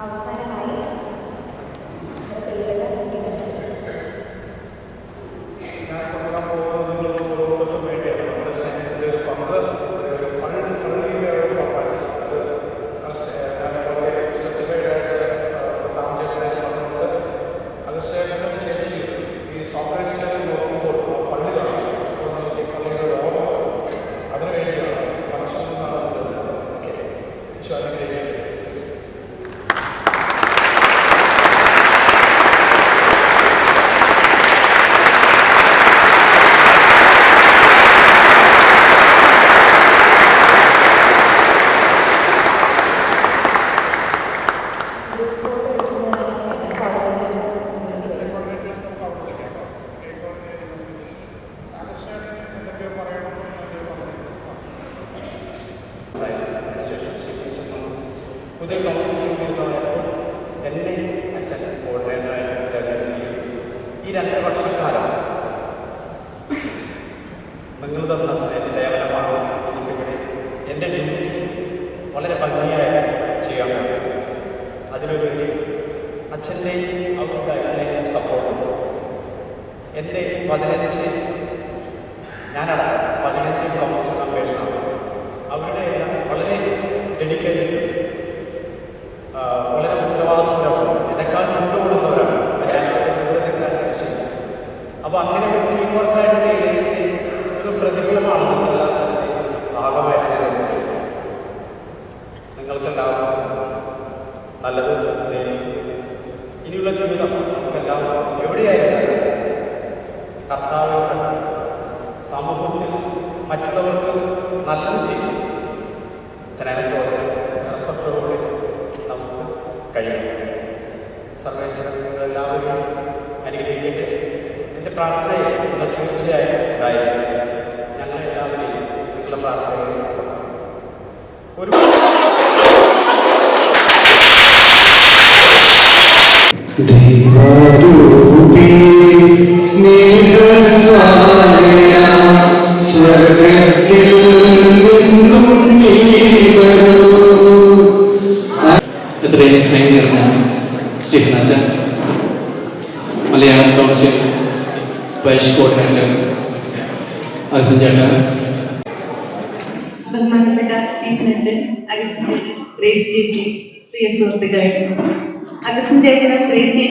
അവസാനമായി പ്രിയപ്പെട്ട സ്വീകരിച്ചു ഞാൻ കൊടുക്കാൻ പോകുന്നത് നിങ്ങൾക്ക് ഓരോരുത്തർക്കും വേണ്ടിയാണ്. നമ്മുടെ സ്നേഹത്തിൻ്റെ ഒരു പങ്ക് പള്ളിയിലെ ഒരു പങ്കാണ്. അത് ഞാൻ വളരെ സ്പെസിഫൈഡ് ആയിട്ട് സാഹചര്യത്തിൽ പറഞ്ഞിട്ടുണ്ട്. അത് സ്നേഹത്തിനും ചേച്ചി ഈ സോപ്പറേഷനിൽ നോക്കുമ്പോൾ പള്ളിയിലാണ് പള്ളിയുടെ ഒരു ഓർമ്മ അതിനു വേണ്ടിയാണ് മനസ്സിൽ നടന്നത്. ഓക്കെ, ഈശോനെ പുതിയ കൗൺസിലിംഗായപ്പോൾ എന്നെ അച്ഛൻ കോർഡിനേറ്ററായിട്ട് തിരഞ്ഞെടുക്കുകയും ഈ 2 വർഷക്കാലം നിങ്ങൾ തന്ന സേവനമാണ് എനിക്കിവിടെ എൻ്റെ ഡ്യൂട്ടി വളരെ ഭംഗിയായി ചെയ്യാൻ പറ്റും. അതിലുപരി അച്ഛൻ്റെയും അവരുടെ അച്ഛൻ്റെയും സപ്പോർട്ടും എൻ്റെ 15 കൗൺസിൽ മെമ്പേഴ്സാണ്. അവരുടെ വളരെ ഡെഡിക്കേറ്റഡ്, വളരെ ഉത്തരവാദിത്വമാണ്, എന്നെക്കാൾ കൊണ്ടുപോകുന്നവരാണ്. ഞാൻ കൂടെ നിൽക്കാൻ കഴിച്ചില്ല. അപ്പോൾ അങ്ങനെ ഒരു ടീം വർക്കായിട്ട് ചെയ്തതിൻ്റെ ഒരു പ്രതിഫലമാണ് നിങ്ങളെല്ലാവരും ഭാഗമായിട്ട് നിങ്ങൾക്കെല്ലാവർക്കും നല്ലത് ഇനിയുള്ള ജീവിതം നമുക്കെല്ലാവർക്കും എവിടെയായിരുന്നാലും കർത്താവിനോട് സമൂഹത്തിൽ മറ്റുള്ളവർക്ക് നല്ലത് ചെയ്യും സ്നേഹത്തോടെ റെസ്പെക്റ്റോടെ നമുക്ക് കഴിയും. സർവേശ്വരൻ നിങ്ങളെല്ലാവരും അനുഗ്രഹിക്കട്ടെ. എൻ്റെ പ്രാർത്ഥനയിൽ നിങ്ങൾ തീർച്ചയായും ഉണ്ടായിരിക്കും. ഞങ്ങളെല്ലാവരെയും നിങ്ങളുടെ പ്രാർത്ഥനയിൽ ഒരു ദൈവരൂപി സ്നേഹ ലിറ്ററേച്ചർ കോർഡിനേറ്റർ അഗസ്റ്റിൻ ചേട്ടൻ, ബഹുമാനപ്പെട്ട സ്റ്റീഫൻ അച്ഛൻ, അഗസ്റ്റിൻ ചേട്ടൻ, ഗ്രേസ് ചേച്ചി, പ്രിയ സുഹൃത്തുക്കളെ, അഗസ്റ്റിൻ ചേട്ടന് ഗ്രേസ് ചേച്ചി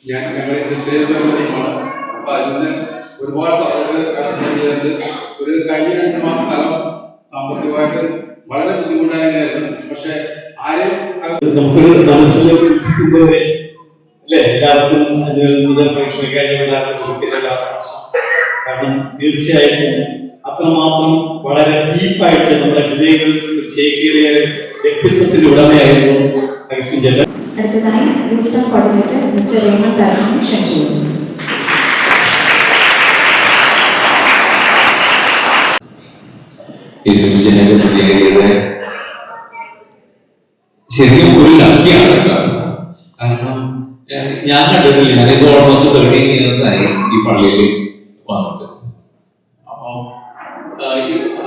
ഞാൻ ഞങ്ങളുടെ ക്രിസ്ത്യമാണ്. അപ്പൊ അതിന് ഒരുപാട് സപ്പോർട്ട് ഒരു കഴിഞ്ഞ 2 മാസക്കാലം സാമ്പത്തികമായിട്ട് വളരെ ബുദ്ധിമുട്ടായിരുന്നു. പക്ഷെ ആരും നമുക്കൊരു മനസ്സിലേക്ക് അല്ലെ എല്ലാവർക്കും കാരണം തീർച്ചയായിട്ടും അത്രമാത്രം വളരെ ഡീപ്പായിട്ട് നമ്മുടെ ഹൃദയങ്ങളിൽ ചേക്കേറിയ വ്യക്തിത്വത്തിന്റെ ഉടമയായിരുന്നു അഗസ്റ്റിൻ ചേട്ടൻ. അടുത്തതായി യൂത്ത് കോർഡിനേറ്റർ മിസ്റ്റർ റേമൺ ദാസിനെ ക്ഷണിച്ചു. ശരിക്കും ഒരു ലക്കിയാണ്. കാരണം ഞാൻ കണ്ടിട്ടില്ല, ഞാനിപ്പോ ഓൾമോസ്റ്റ് 13 years ആയി ഈ പള്ളിയിൽ വന്നിട്ട്. അപ്പൊ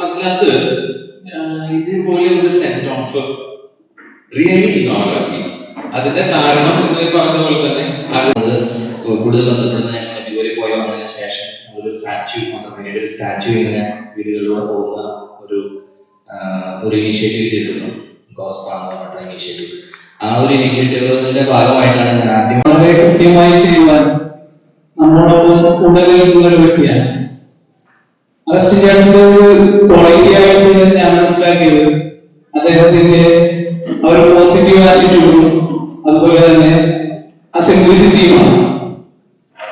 അതിനകത്ത് ഇതുപോലെ ഒരു സെന്റ് ഓഫ് റിയലി ലക്കി. അതിന്റെ കാരണം എന്ന് പറഞ്ഞ പോലെ തന്നെ അത് കൂടുതൽ ബന്ധപ്പെടുന്ന ഞങ്ങൾ ജോലി പോയി വന്നതിന് ശേഷം ഒരു സ്റ്റാച്യു ഇങ്ങനെ വീടുകളിലൂടെ പോകുന്ന ഒരു ഇനീഷ്യേറ്റീവ് ചെയ്തിരുന്നു. ഇനീഷ്യേറ്റീവ് ആ ഒരു ഇനീഷ്യേറ്റീവിന്റെ ഭാഗമായിട്ടാണ് ഞാൻ ആദ്യം വളരെ കൃത്യമായി ചെയ്യുവാൻ നമ്മളോടൊപ്പം കൂടെ നിൽക്കുന്ന ഒരു വ്യക്തിയാണ്. അഗസ്റ്റിൻ ചേട്ടന്റെ ഒരു ക്വാളിറ്റി ആയിട്ട് ഞാൻ മനസ്സിലാക്കിയത് അദ്ദേഹത്തിന്റെ ആ ഒരു പോസിറ്റീവ് ആറ്റിറ്റ്യൂഡും അതുപോലെ തന്നെ ആ സിംപ്ലിസിറ്റിയുമാണ്.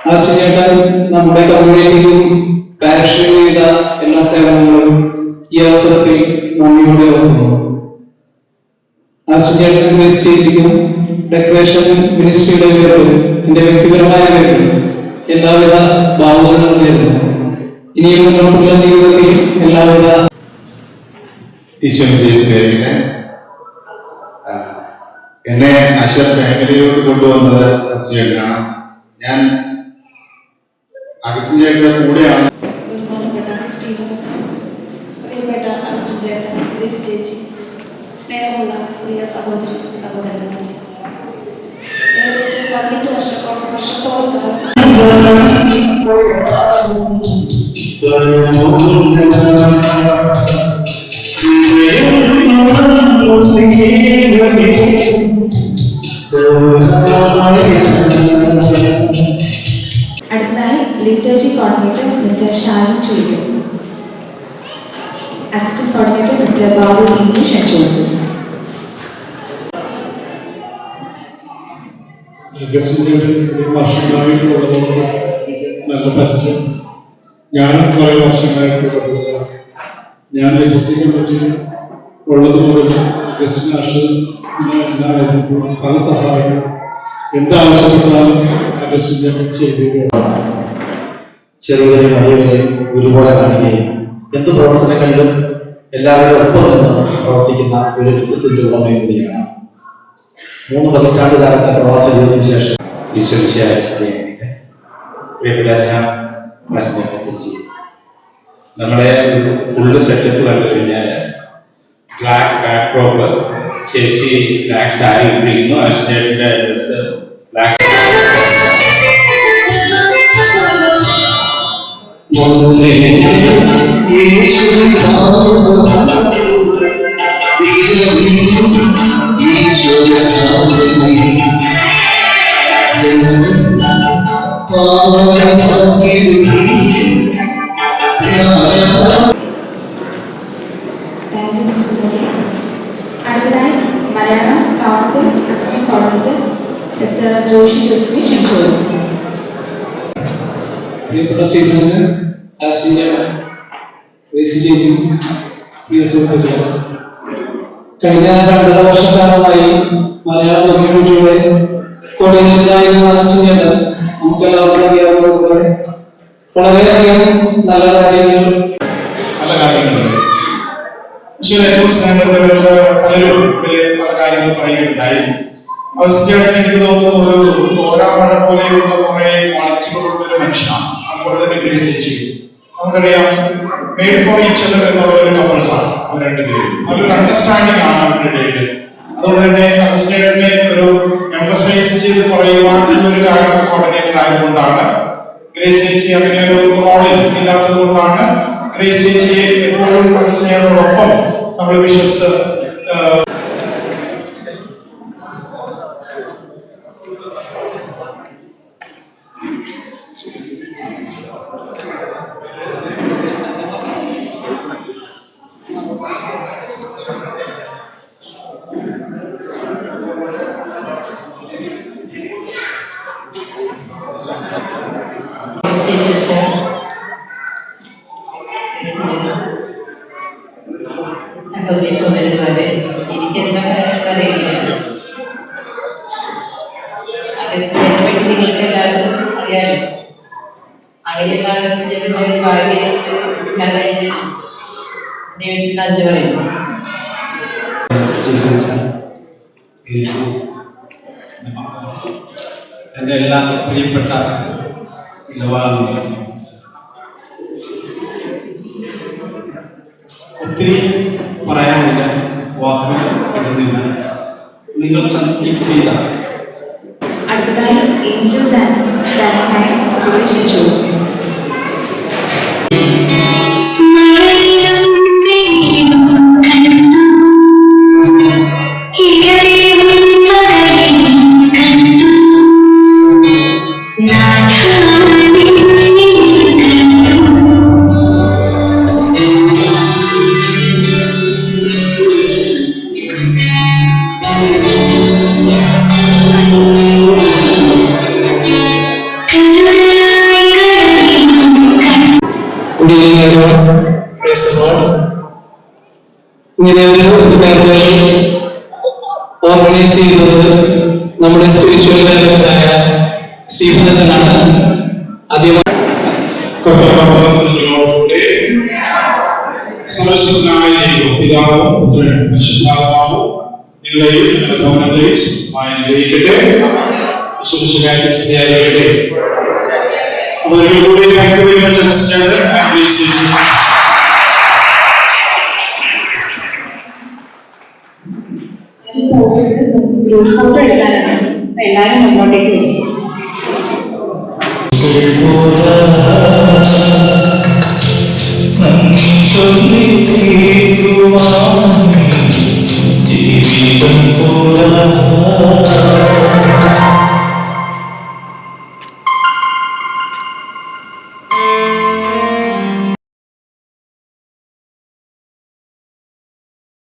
അഗസ്റ്റിൻ ചേട്ടൻ നമ്മുടെ കമ്മ്യൂണിറ്റിയിലും പാരിഷിൽ ചെയ്ത എല്ലാ സേവനങ്ങളും ഈ അവസരത്തിൽ നന്ദിയോടെ ഓർക്കുന്നു. അഗസ്റ്റിൻ ചേട്ടൻ മിനിസ്ട്രിക്കും ഡെക്കറേഷൻ മിനിസ്ട്രിയുടെ പേരിലും എന്റെ വ്യക്തിപരമായ പേരിലും എല്ലാവിധ ഭാവുകങ്ങളും നേരുന്നു. ഇനിയും മുന്നോട്ടുള്ള ജീവിതത്തിൽ എല്ലാവിധ എന്നെ അശ്വർ ഫാമിലിയിലോട്ട് കൊണ്ടുവന്നത് അഗസ്റ്റിൻ ചേട്ടനാണ്. ഞാൻ അഗസ്റ്റിൻ ചേട്ടന്റെ കൂടെയാണ്. ബഹുമാനപ്പെട്ട സ്റ്റീഫൻ അച്ഛൻ, പ്രിയപ്പെട്ട അഗസ്റ്റിൻ ചേട്ടൻ, ഗ്രേസ് ചേച്ചി, സ്നേഹമുള്ള പ്രിയ സഹോദരി സഹോദരന്മാരെ, ഏകദേശം 18 വർഷത്തോളം അടുത്തതായി ലിറ്ററേച്ചർ കോർഡിനേറ്റർ മിസ്റ്റർ ഷാജി ചുരിക്കും. അസിസ്റ്റന്റ് കോർഡിനേറ്റർ മിസ്റ്റർ ബാബു ഇനി ക്ഷണിച്ചു. വർഷങ്ങളായിട്ടുള്ളതുകൊണ്ട് നല്ല പരിചയം. ഞാനും കുറെ വർഷങ്ങളായിട്ടുള്ളത് ഞാൻ ലിറ്ററേച്ചർ കമ്മിറ്റിയിൽ ഉള്ളത് മുതൽ പല സഹായങ്ങളും എന്താവശ്യപ്പെട്ടാലും അഗസ്റ്റിൻ ചെയ്തിരിക്കുകയാണ്. ചെറുവരെ വലിയവരെ ഒരുപോലെ കാണുകയും എന്ത് പ്രവർത്തനങ്ങളിലും എല്ലാവരുടെ ഒപ്പം നിന്ന് പ്രവർത്തിക്കുന്ന ഒരു വ്യക്തിത്വത്തിന്റെ ഉടമയും കൂടിയാണ്. 3 പതിറ്റാണ്ട് കാലത്തെ പ്രവാസ ജീവിതത്തിന് ശേഷം നമ്മുടെ ഫുള്ള് സെറ്റപ്പ് കണ്ടു കഴിഞ്ഞാൽ ബ്ലാക്ക് ബാക്ക്ഡ്രോപ്പ്, ചേച്ചി ബ്ലാക്ക് സാരി ഇട്ടിരിക്കുന്നു, അശ്വന്റെ ഡ്രസ് ബ്ലാക്ക്. അടുത്തതായി Malayalam council assistant coordinator mister Joshi ജോസിനെ ക്ഷണിച്ചു. പ്രിയപ്പെട്ട സ്റ്റീഫൻ അഗസ്റ്റിൻ ചേട്ടൻ, ഗ്രേസ് ചേച്ചി, പ്രിയ സുഹൃത്തുക്കളെ, കഴിഞ്ഞ 2.5 വർഷക്കാലമായി മലയാള കമ്മ്യൂണിറ്റിയുടെ കോർഡിനേറ്ററായിരുന്ന അഗസ്റ്റിൻ ചേട്ടൻ നമുക്കെല്ലാവർക്കും അറിയാവുന്നതുപോലെ വളരെയധികം നല്ല കാര്യങ്ങൾ ഏറ്റവും സ്നേഹത്തിലുള്ള പലരും പല കാര്യങ്ങളും പറയുകയുണ്ടായി. അഗസ്റ്റിൻ എനിക്ക് തോന്നുന്നു ഒരു തോരാമഴ പോലെയുള്ള കുറെ ക്വാളിറ്റികളുള്ള ഒരു മനുഷ്യനാണ്. അതുപോലെ തന്നെ ഗ്രേസ് ചേച്ചി, നമുക്കറിയാം മെയ്ഡ് ഫോർ ഈച്ച് അതർ എന്നുള്ള ഒരു കപ്പിൾസ് ആണ് അവർ രണ്ടുപേരും. നല്ലൊരു അണ്ടർസ്റ്റാൻഡിംഗ് ആണ് അവരുടെ ഇടയിൽ. അതുകൊണ്ട് തന്നെ അഗസ്റ്റിനെ ഒരു എംഫസൈസ് ചെയ്ത് പറയുവാനുള്ള ഒരു കാര്യം കോർഡിനേറ്റർ ആയതുകൊണ്ടാണ് ഗ്രേസ് ചേച്ചി അങ്ങനെ ഒരു റോളിൽ ഇല്ലാത്തത് കൊണ്ടാണ് ഗ്രേസ് ചേച്ചി എപ്പോഴും അഗസ്റ്റിനോടൊപ്പം നമ്മൾ വിശ്വസ് സഹോദരി സഹോദരന്മാരെ, എനിക്കെന്താ അറിയില്ല. അഗസ്റ്റിനെ പറ്റി നിങ്ങൾക്ക് എല്ലാവർക്കും അറിയാലോ. അങ്ങനെയുള്ള അഗസ്റ്റിന്റെ ഭാര്യ ഞാൻ കഴിഞ്ഞ് ദൈവത്തിന് നന്ദി പറയുന്നു. എൻ്റെ എല്ലാ പ്രിയപ്പെട്ട ഇടപാടുകളും ഒത്തിരി പറയാനില്ല, വാക്കുകൾ കിട്ടുന്നില്ല. നിങ്ങൾ ചെയ്ത അടുത്തതായി ഏഞ്ചൽ ഡാൻസിനായി ക്ഷണിച്ചു. ഇങ്ങനെ ഒരു ഫെയർവെൽ ഓർഗനൈസ് ചെയ്തത് നമ്മുടെ സ്പിരിച്വൽ ഡയറക്ടറായ സ്റ്റീഫനച്ചനാണ്. ആദ്യമായി കർത്താവിനോടുകൂടെ സർവശക്തനായ ദൈവം പിതാവും പുത്രനും പരിശുദ്ധാത്മാവും നിങ്ങളെയും നിങ്ങളുടെ ഭവനങ്ങളെയും അനുഗ്രഹിക്കട്ടെ. സുരക്ഷിതരായിരിക്കട്ടെ. അവരുടെ thank you very much understand and please group photo എടുക്കാനാണ്. അപ്പൊ എല്ലാവരും മുന്നോട്ടേക്ക് വരും.